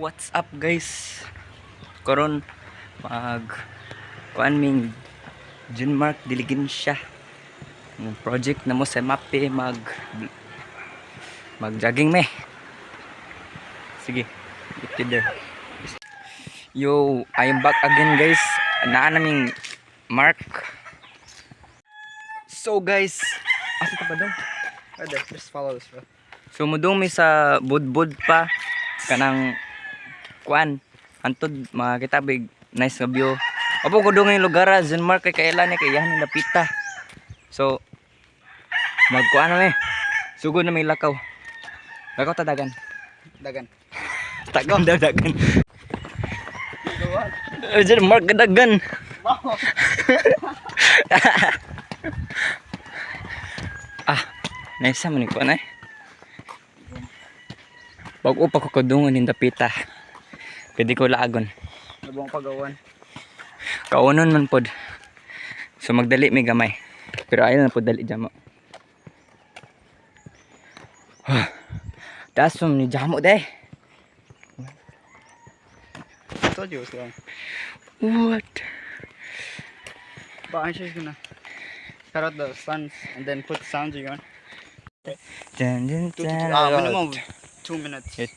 What's up guys? Karon mag kuan ming Junmark Diligensya. Yung project na mo sa mape mag jogging me. Sige, get you there. Yo, I am back again guys. Naa naming mark. So guys, asa ta ba daw? Just follow this bro. So mudong mi sa budbud pa kanang kuan antod makita big nice nga view. Opo ko dong yung lugar Junmark kay kailan ni kay yahan napita. So magkuan na mi. Sugod na may lakaw. Lakaw ta dagan. Dagan. Tagan dagan. Junmark dagan. Nice man ni kuan ay. Bago pa ko kadungon in dapita. Pwede ko laagon. Nabong pagawan. Kaunon man pod. So magdali may gamay. Pero ayaw na pod dali jamo. Taas from ni jamo day. I told you it was long. What? But I'm just gonna cut out the suns and then put sounds you on. Minimum 2 minutes. Yeah,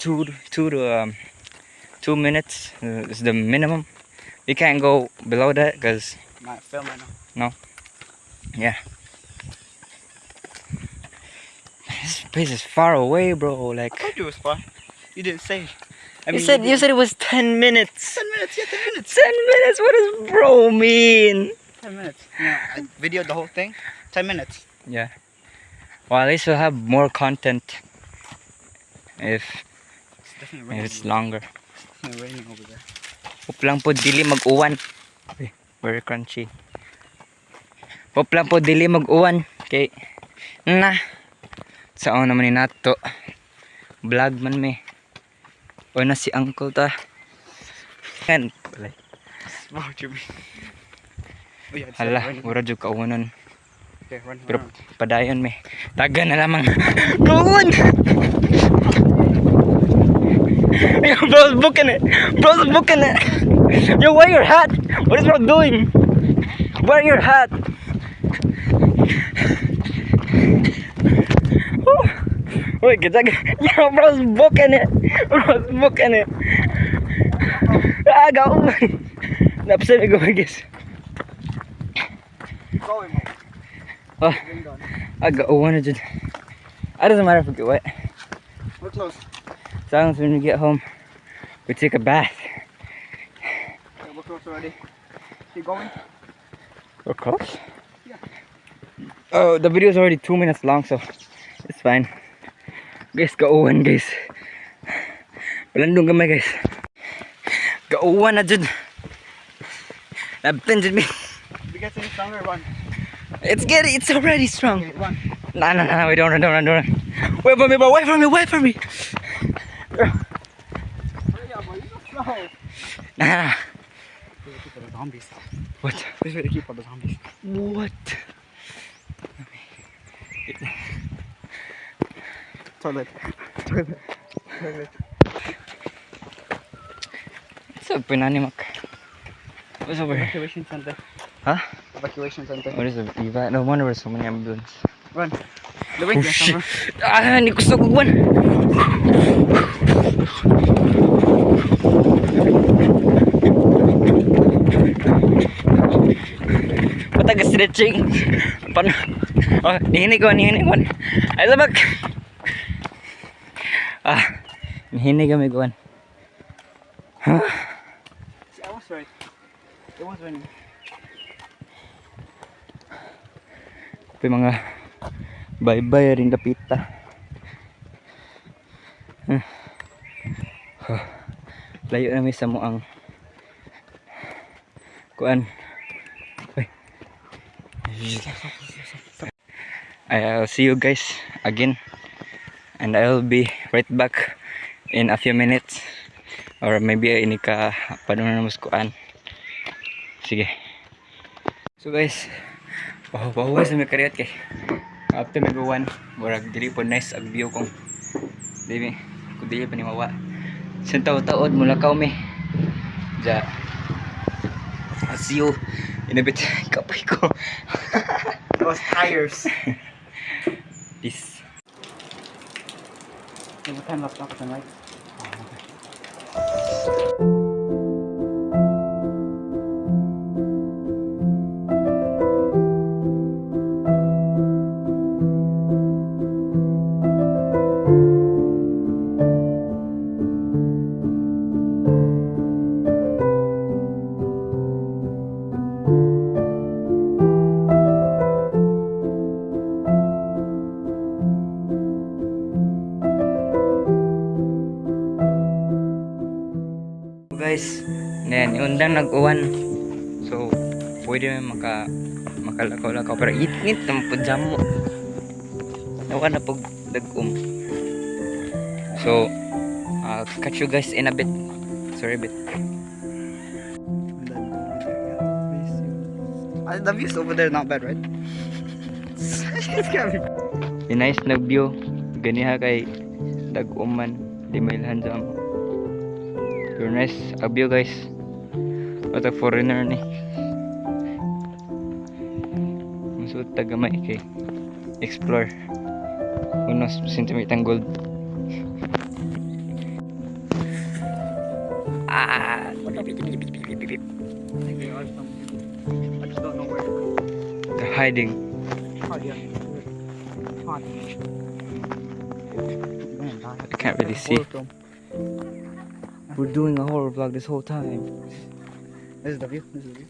2 minutes is the minimum. We can't go below that because Not filming. no. Yeah. This place is far away, bro. Like I told you it was far. You didn't say. you said it was 10 minutes. 10 minutes. Yeah, 10 minutes. 10 minutes. What does bro mean? 10 minutes. Yeah, I videoed the whole thing. 10 minutes. Yeah. Well, at least we'll have more content if It's definitely raining. it's longer. It's definitely raining over there. Hope lang po dili mag-uwan. Very crunchy. Hope lang po dili mag-uwan. Okay. Na. Saan naman ni nato. Vlog man me. O na si uncle ta. Yan. Wow, Jimmy. Oh, yeah, it's Hala, raining. mura jud kaunon. Okay, run Pero around. padayon me. Taga na lamang. Kauwan! Yo, bro's booking it. Bro's booking it. Yo, wear your hat. What is bro doing? Wear your hat. Wait, get that. Yo, bro's booking it. Bro's booking it. Go. Napsan ko guys. Go in, Mo. Oh, Bring down. agauwan na dyan. It doesn't matter if we get wet. We're close. As long as when we get home, we take a bath. Yeah, we're close already. Keep going. We're close? Yeah. Oh, the video is already 2 minutes long, so it's fine. Guys, gauwan guys. Walandong gamay guys. Gauwan na dyan. Nabtan dyan me. If it gets any stronger, run. It's already strong. Okay, run. No, wait, don't run. Wait for me, bro, wait for me. Hurry up, boy. You're so slow. Nah. This is to keep all the zombies. What? This way to keep all the zombies. What? Toilet. What's up, Pinanimak? What's over here? Evacuation center. Huh? Evacuation center. What is it? No wonder there's so many ambulance. Run. The wing Oh shit! somewhere. Hindi ko sa guwan! Pataga stretching. Paano? Oh, nihinig ko. Ay, labag! Nihinig kami guwan. Huh? See, I was right. It was raining. Ito yung mga bye-bye rin dapita. Layo na may samuang kuan. I'll see you guys again, and I'll be right back in a few minutes, or maybe ini ka paano na mas kuan. Sige. So guys, pahuwas na may karyat kay after may gawan murag dili po nice ang view kung dili pa ni mawa Isang taod mula ka umi. Ja. See you in a bit. Kapay ko. Those tires. Peace. What time left off right? Guys, yan, undang nag-uwan. So, pwede may makalakaw-lakaw. Pero init na mapudyam mo. Nawa na pag dag-um. So, catch you guys in a bit. Sorry, bit. The views over there not bad, right? It's gonna be. Yung nice na view. Ganiha kay dag-uman. Di mailhan sa mo. Pero nice view guys. What a foreigner ni. Masud tagamay kay explore. Unos sentimitang gold. Ah. I just don't know where to go. They're hiding. Oh, yeah. Hot. I can't really see. We're doing a horror vlog this whole time. This is the view. This is the view.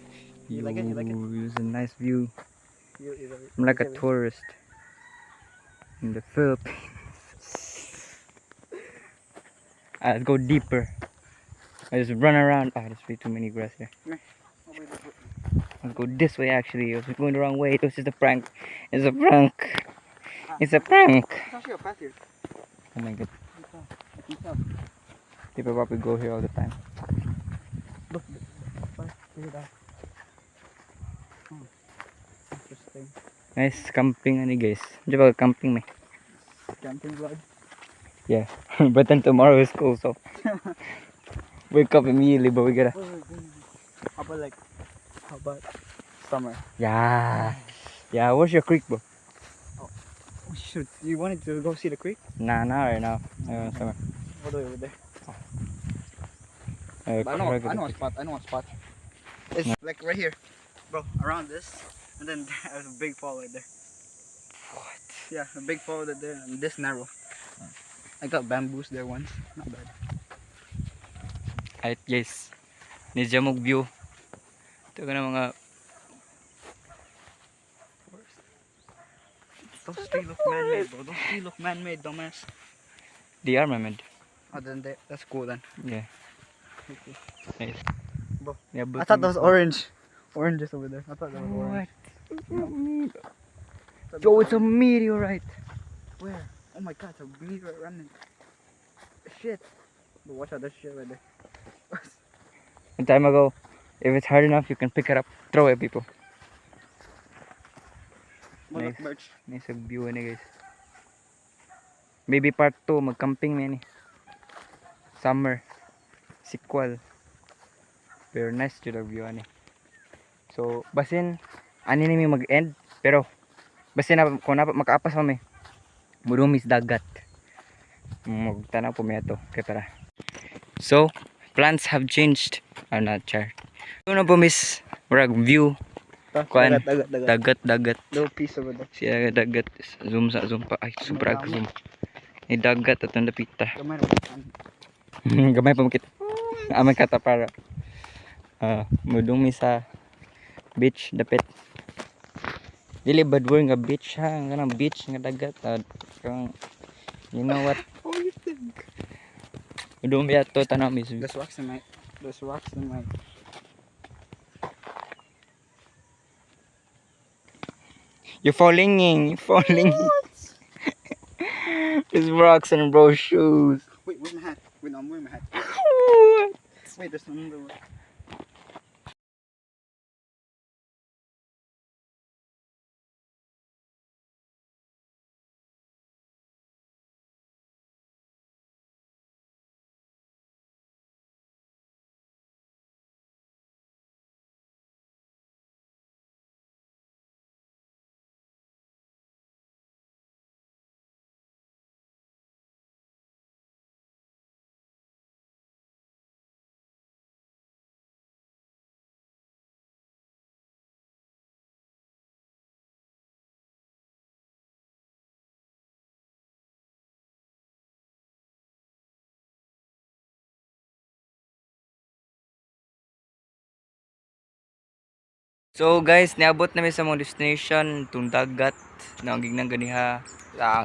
You like it? You like it? It's a nice view. You I'm like a it? tourist in the Philippines. Let's go deeper. I just run around. Ah, there's way too many grass here. Let's go this way actually. I was going the wrong way. It was just a prank. It's a prank. It's a prank. It's actually a path here. Oh my god. I can tell. People probably go here all the time. Look, figure it out. Oh, interesting. Nice camping ani guys. Di ba camping may? Camping vlog. Yeah. But then tomorrow is school so wake up immediately but we gotta. How about summer? Yeah. Yeah, where's your creek bro? Oh shoot, you wanted to go see the creek? Nah, right now. Summer. All the way over there. But But I know a spot. I know a spot. It's like right here, bro. Around this, and then there's a big fall right there. What? Yeah, a big fall right there, and this narrow. I got bamboos there once. Not bad. Alright guys. Nidya mong view. Ito ka na mga. Those trees look man-made, bro. Those trees look man-made, dumbass. They are my man. Oh, then that's cool then. Yeah. Okay. Nice. Bro, Yeah, I thought that was orange. Oranges over there. I thought that was orange. Yo, it's a meteorite. Where? Oh my god, it's a meteor running. Shit. But watch out, there's shit right there. A time ago, if it's hard enough, you can pick it up, throw it, people. Malak Nice. birch. Nice ang view ni guys. Maybe part 2, mag-camping na ni. Summer. Sequel. Pero nice dito ang view ni. So, basin, ani nimi mag-end. Pero, basin na, kung makaapas kami, mudumis dagat. Magtanaw po may ito. Okay, tara. So, plans have changed. I'm not sure. Ito na po miss, murag view. Kuan, dagat. Little piece over there. Siya dagat. Zoom pa. Ay, super zoom. Ay, dagat at ang lapita. Gamay na. Gamay pa makita. Amay kata para. Mudumi sa beach, dapit. Dili bad word nga beach ha. Nga ng beach nga dagat. You know what? What do you think? Mudumi ato tanong miss. There's rocks in my. You're falling. There's rocks in bro's shoes. Wait, where's my hat? Wait, no, I'm wearing my hat. Wait, there's another one. So guys, niabot namin sa mga destination, itong dagat, naangig ng ganiha.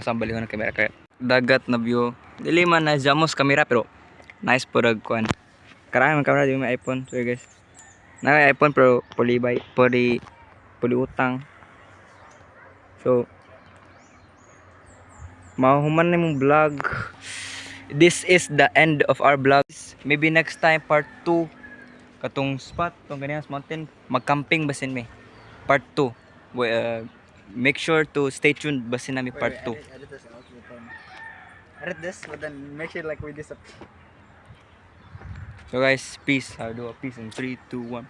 Saan baliho ng kamera kaya. Dagat na view. Dili man na jamos kamera pero nice po kuan. Karami man kamera di may iPhone. Sorry guys. Na iPhone pero puli utang. So mahuman na mong vlog. This is the end of our vlog. Maybe next time part 2 katong spot tong ganyan mountain mag-camping basin me. Part 2. Make sure to stay tuned basin nami part 2. Edit this out. Edit this, but then make sure like we disappear. So guys, peace. I'll do a peace in 3, 2, 1.